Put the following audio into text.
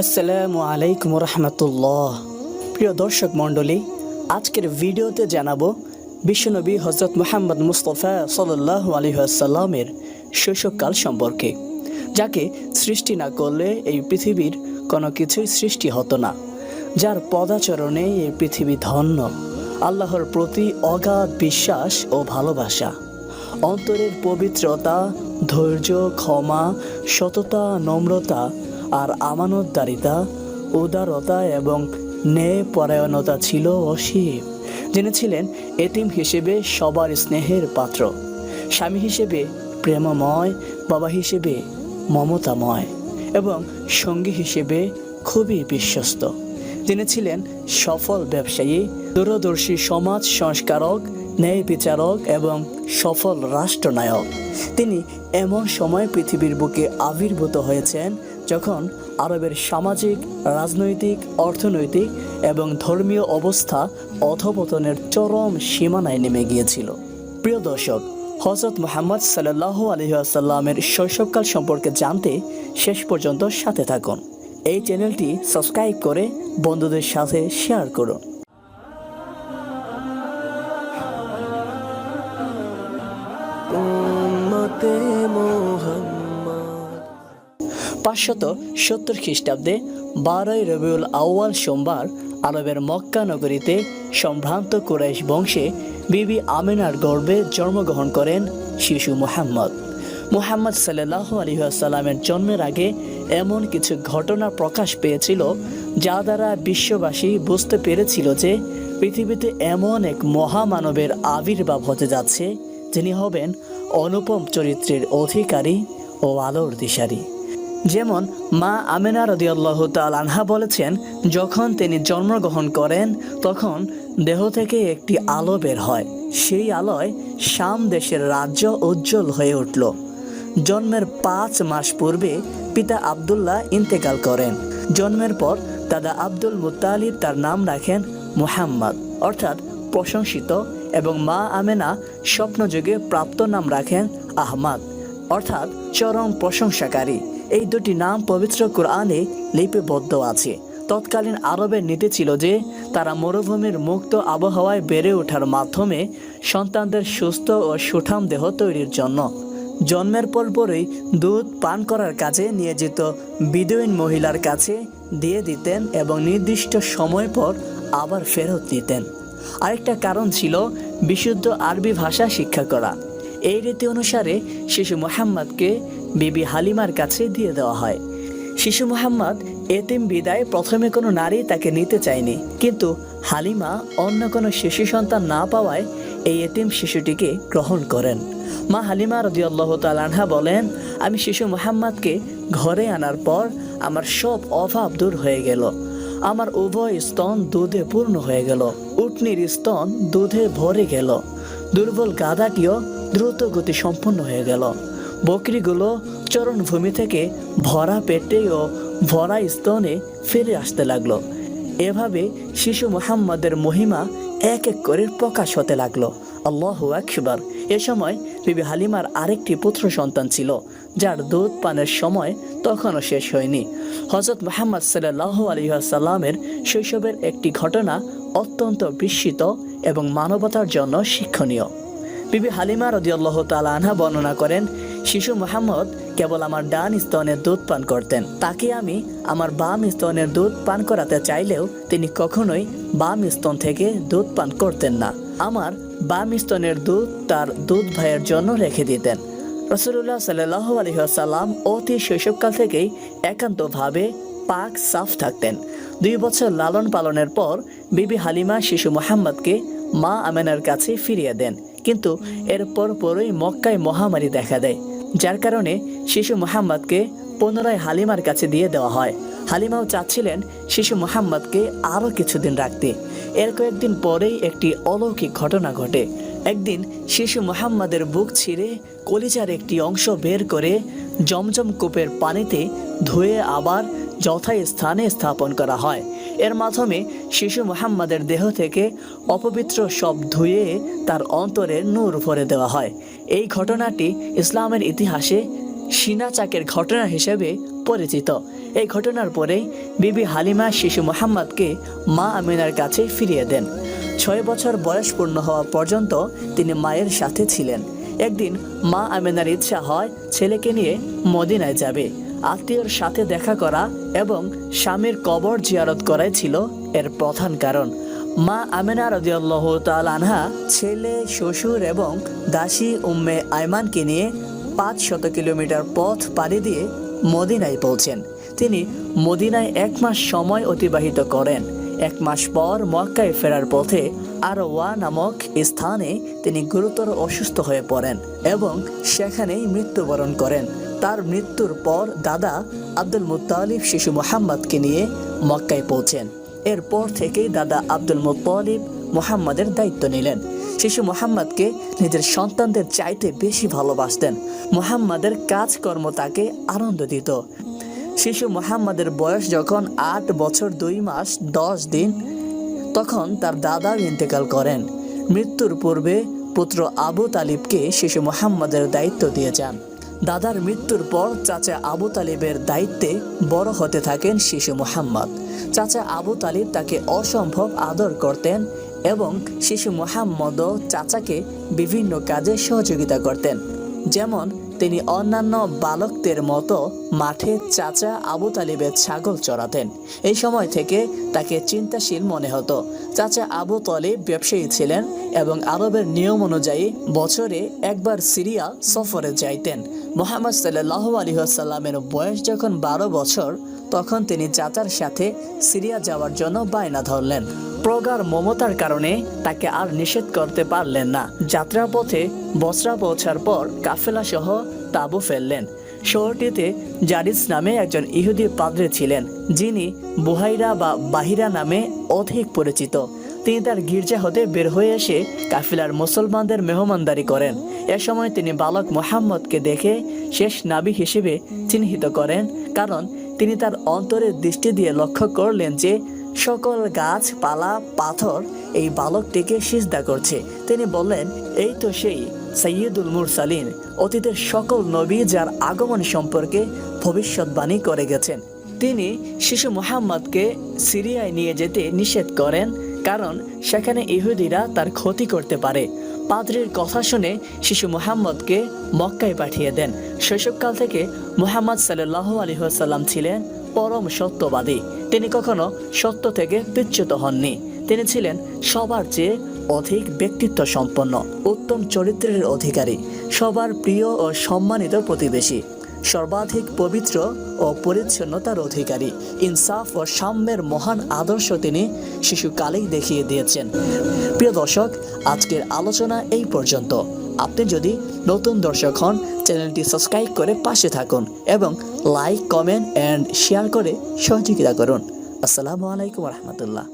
আসসালামু আলাইকুম রহমতুল্লাহ। প্রিয় দর্শক মণ্ডলী, আজকের ভিডিওতে জানাবো বিশ্বনবী হযরত মুহাম্মদ মুস্তাফা সাল্লাল্লাহু আলাইহি ওয়াসাল্লামের শৈশবকাল সম্পর্কে, যাকে সৃষ্টি না করলে এই পৃথিবীর কোনো কিছুই সৃষ্টি হতো না, যার পদাচরণে এই পৃথিবী ধন্য। আল্লাহর প্রতি অগাধ বিশ্বাস ও ভালোবাসা, অন্তরের পবিত্রতা, ধৈর্য, ক্ষমা, সততা, নম্রতা আর আমানতদারিতা, উদারতা এবং ন্যায়পরায়ণতা ছিল অসীম। যিনি ছিলেন এতিম হিসেবে সবার স্নেহের পাত্র, স্বামী হিসেবে প্রেমময়, বাবা হিসেবে মমতাময় এবং সঙ্গী হিসেবে খুবই বিশ্বস্ত। তিনি ছিলেন সফল ব্যবসায়ী, দূরদর্শী সমাজ সংস্কারক, ন্যায় বিচারক এবং সফল রাষ্ট্রনায়ক। তিনি এমন সময় পৃথিবীর বুকে আবির্ভূত হয়েছেন যখন আরবের সামাজিক, রাজনৈতিক, অর্থনৈতিক এবং ধর্মীয় অবস্থা অধঃপতনের চরম সীমানায় নেমে গিয়েছিল। প্রিয় দর্শক, হযরত মুহাম্মদ সাল্লাল্লাহু আলাইহি ওয়াসাল্লামের শৈশবকাল সম্পর্কে জানতে শেষ পর্যন্ত সাথে থাকুন। এই চ্যানেলটি সাবস্ক্রাইব করে বন্ধুদের সাথে শেয়ার করুন। 570 খ্রিস্টাব্দে 12 রবিউল আউয়াল সোমবার আরবের মক্কা নগরীতে সম্ভ্রান্ত কুরাইশ বংশে বিবি আমিনার গর্ভে জন্মগ্রহণ করেন শিশু মুহাম্মদ। মুহাম্মদ সাল্লাল্লাহু আলাইহি ওয়াসাল্লামের জন্মের আগে এমন কিছু ঘটনা প্রকাশ পেয়েছিল যা দ্বারা বিশ্ববাসী বুঝতে পেরেছিল যে পৃথিবীতে এমন এক মহামানবের আবির্ভাব হতে যাচ্ছে, যিনি হবেন অনুপম চরিত্রের অধিকারী ও আলোর দিশারি। যেমন মা আমিনা রাদিয়াল্লাহু তাআলা আনহা বলেছেন, যখন তিনি জন্মগ্রহণ করেন তখন দেহ থেকে একটি আলো বের হয়। সেই আলোয় শাম দেশের রাজ্য উজ্জ্বল হয়ে উঠল। জন্মের 5 মাস পূর্বে পিতা আব্দুল্লাহ ইন্তেকাল করেন। জন্মের পর দাদা আব্দুল মুত্তালিব তার নাম রাখেন মুহাম্মদ, অর্থাৎ প্রশংসিত, এবং মা আমেনা স্বপ্নযুগে প্রাপ্ত নাম রাখেন আহমদ, অর্থাৎ চরম প্রশংসাকারী। এই দুটি নাম পবিত্র কোরআনে লিপিবদ্ধ আছে। তৎকালীন আরবের নীতি ছিল যে তারা মরুভূমির মুক্ত আবহাওয়ায় বেড়ে ওঠার মাধ্যমে সন্তানদের সুস্থ ও সুঠাম দেহ তৈরির জন্য জন্মের পরপরই দুধ পান করার কাজে নিয়োজিত বিদুইন মহিলার কাছে দিয়ে দিতেন এবং নির্দিষ্ট সময় পর আবার ফেরত দিতেন। আরেকটা কারণ ছিল বিশুদ্ধ আরবি ভাষা শিক্ষা করা। এই রীতি অনুসারে শিশু মুহাম্মদকে বিবি হালিমার কাছে দিয়ে দেওয়া হয়। শিশু মুহাম্মদ এতিম বিদায় প্রথমে কোনো নারী তাকে নিতে চায়নি, কিন্তু হালিমা অন্য কোনো শিশু সন্তান না পাওয়ায় এই এতিম শিশুটিকে গ্রহণ করেন। মা হালিমা রাদিয়াল্লাহু তাআলা আনহা বলেন, আমি শিশু মুহাম্মদকে ঘরে আনার পর আমার সব অভাব দূর হয়ে গেল। আমার উভয় স্তন দুধে পূর্ণ হয়ে গেল, উটনির স্তন দুধে ভরে গেল, দুর্বল গাধাটিও দ্রুত গতি সম্পন্ন হয়ে গেল। বকরিগুলো চরণভূমি থেকে ভরা পেটে ও ভরা স্তনে ফিরে আসতে লাগলো। এভাবে শিশু মুহাম্মদের মহিমা এক এক করে প্রকাশ হতে লাগলো। আল্লাহু আকবার। এ সময় বিবি হালিমার আরেকটি পুত্র সন্তান ছিল, যার দুধ পানের সময় তখনও শেষ হয়নি। হযরত মুহাম্মদ সাল্লাল্লাহু আলাইহি ওয়াসাল্লামের শৈশবের একটি ঘটনা অত্যন্ত বিস্মিত এবং মানবতার জন্য শিক্ষণীয়। বিবি হালিমা রাদিয়াল্লাহু তাআলা আনহা বর্ণনা করেন, শিশু মুহাম্মদ কেবল আমার ডান স্তনের দুধ পান করতেন। তাকে আমি আমার বাম স্তনের দুধ পান করাতে চাইলেও তিনি কখনোই বাম স্তন থেকে দুধ পান করতেন না। আমার বাম স্তনের দুধ তার দুধ ভাইয়ের জন্য রেখে দিতেন। রাসূলুল্লাহ সাল্লাল্লাহু আলাইহি ওয়াসাল্লাম অতি শৈশবকাল থেকেই একান্তভাবে পাক সাফ থাকতেন। 2 বছর লালন পালনের পর বিবি হালিমা শিশু মুহাম্মদকে মা আমেনার কাছে ফিরিয়ে দেন, কিন্তু এরপর পরই মক্কায় মহামারী দেখা দেয়, যার কারণে শিশু মুহাম্মদকে পুনরায় হালিমার কাছে দিয়ে দেওয়া হয়। হালিমাও চাচ্ছিলেন শিশু মুহাম্মদকে আরও কিছুদিন রাখতে। এর কয়েকদিন পরেই একটি অলৌকিক ঘটনা ঘটে। একদিন শিশু মুহাম্মদের বুক ছিঁড়ে কলিজার একটি অংশ বের করে জমজম কূপের পানিতে ধুয়ে আবার যথাস্থানে স্থাপন করা হয়। এর মাধ্যমে শিশু মুহাম্মদের দেহ থেকে অপবিত্র সব ধুয়ে তার অন্তরে নূর ভরে দেওয়া হয়। এই ঘটনাটি ইসলামের ইতিহাসে সিনা চাকের ঘটনা হিসেবে পরিচিত। এই ঘটনার পরেই বিবি হালিমা শিশু মুহাম্মদকে মা আমিনার কাছে ফিরিয়ে দেন। 6 বছর বয়স পূর্ণ হওয়া পর্যন্ত তিনি মায়ের সাথে ছিলেন। একদিন মা আমিনার ইচ্ছা হয় ছেলেকে নিয়ে মদিনায় যাবে। আত্মীয়র সাথে দেখা করা এবং স্বামীর কবর জিয়ারত করাই ছিল এর প্রধান কারণ। মা আমিনা রাদিয়াল্লাহু তাআলা আনহা ছেলে, শ্বশুর এবং দাসী উম্মে আয়মানকে নিয়ে 500 কিলোমিটার পথ পাড়ি দিয়ে মদিনায় পৌঁছেন। তিনি মদিনায় 1 মাস সময় অতিবাহিত করেন। 1 মাস পর মক্কায় ফেরার পথে আরওয়া নামক স্থানে তিনি গুরুতর অসুস্থ হয়ে পড়েন এবং সেখানেই মৃত্যুবরণ করেন। তার মৃত্যুর পর দাদা আব্দুল মুত্তালিব শিশু মুহাম্মদকে নিয়ে মক্কায় পৌঁছেন। এরপর থেকেই দাদা আব্দুল মুত্তালিব মুহাম্মদের দায়িত্ব নিলেন। শিশু মুহাম্মদকে নিজের সন্তানদের চাইতে বেশি ভালোবাসতেন। মুহাম্মদের কাজকর্ম তাকে আনন্দ দিত। শিশু মুহাম্মদের বয়স যখন 8 বছর 2 মাস 10 দিন, তখন তার দাদা ইন্তেকাল করেন। মৃত্যুর পূর্বে পুত্র আবু তালিবকে শিশু মুহাম্মদের দায়িত্ব দিয়ে যান। দাদার মৃত্যুর পর চাচা আবু তালিবের দায়িত্বে বড় হতে থাকেন শিশু মুহাম্মদ। চাচা আবু তালিব তাকে অসম্ভব আদর করতেন এবং শিশু মুহাম্মদও চাচাকে বিভিন্ন কাজে সহযোগিতা করতেন। যেমন তিনি অন্যান্য বালকদের মতো মাঠে চাচা আবু তালিবের ছাগল চড়াতেন। এই সময় থেকে তাকে চিন্তাশীল মনে হতো। চাচা আবু তালিব ব্যবসায়ী ছিলেন এবং আরবের নিয়ম অনুযায়ী বছরে একবার সিরিয়া সফরে যাইতেন। মুহাম্মদ সাল্লাল্লাহু আলাইহি ওয়াসাল্লামের বয়স যখন 12 বছর, তখন তিনি চাচার সাথে সিরিয়া যাওয়ার জন্য বায়না ধরলেন। প্রগাঢ় মমতার কারণে তাকে আর নিষেধ করতে পারলেন না। যাত্রার পথে বসরা পৌঁছার পর কাফেলা সহ তাঁবু ফেললেন। শহরটিতে জারিস নামে একজন ইহুদি পাদ্রী ছিলেন, যিনি বুহাইরা বা বাহিরা নামে অধিক পরিচিত। তিনি তার গির্জা হতে বের হয়ে এসে কাফিলার মুসলমানদের মেহমানদারি করেন। এ সময় তিনি বালক মুহাম্মদকে দেখে শেষ নাবী হিসেবে চিহ্নিত করেন, কারণ তিনি তার অন্তরের দৃষ্টি দিয়ে লক্ষ্য করলেন যে সকল গাছপালা পাথর এই বালকটিকে সিজদা করছে। তিনি বললেন, এই তো সেই সাইয়্যিদুল মুরসালিন, অতীতের সকল নবী যার আগমন সম্পর্কে ভবিষ্যৎবাণী করে গেছেন। তিনি শিশু মুহাম্মদকে সিরিয়ায় নিয়ে যেতে নিষেধ করেন, কারণ সেখানে ইহুদিরা তার ক্ষতি করতে পারে। পাদ্রীর কথা শুনে শিশু মুহাম্মদকে মক্কায় পাঠিয়ে দেন। শৈশবকাল থেকে মুহাম্মদ সাল্লাল্লাহু আলাইহি ওয়াসাল্লাম ছিলেন পরম সত্যবাদী। তিনি কখনো সত্য থেকে বিচ্যুত হননি। তিনি ছিলেন সবার চেয়ে অধিক ব্যক্তিত্ব সম্পন্ন, উত্তম চরিত্রের অধিকারী, সবার প্রিয় ও সম্মানিত প্রতিবেশী, সর্বাধিক পবিত্র ও পরিচ্ছন্নতার অধিকারী। ইনসাফ ও সাম্যের মহান আদর্শ তিনি শিশুকালেই দেখিয়ে দিয়েছেন। প্রিয় দর্শক, আজকের আলোচনা এই পর্যন্ত। আপনি যদি নতুন দর্শক হন, চ্যানেলটি সাবস্ক্রাইব করে পাশে থাকুন এবং লাইক, কমেন্ট এন্ড শেয়ার করে সহযোগিতা করুন। আসসালামু আলাইকুম রহমতুল্লাহ।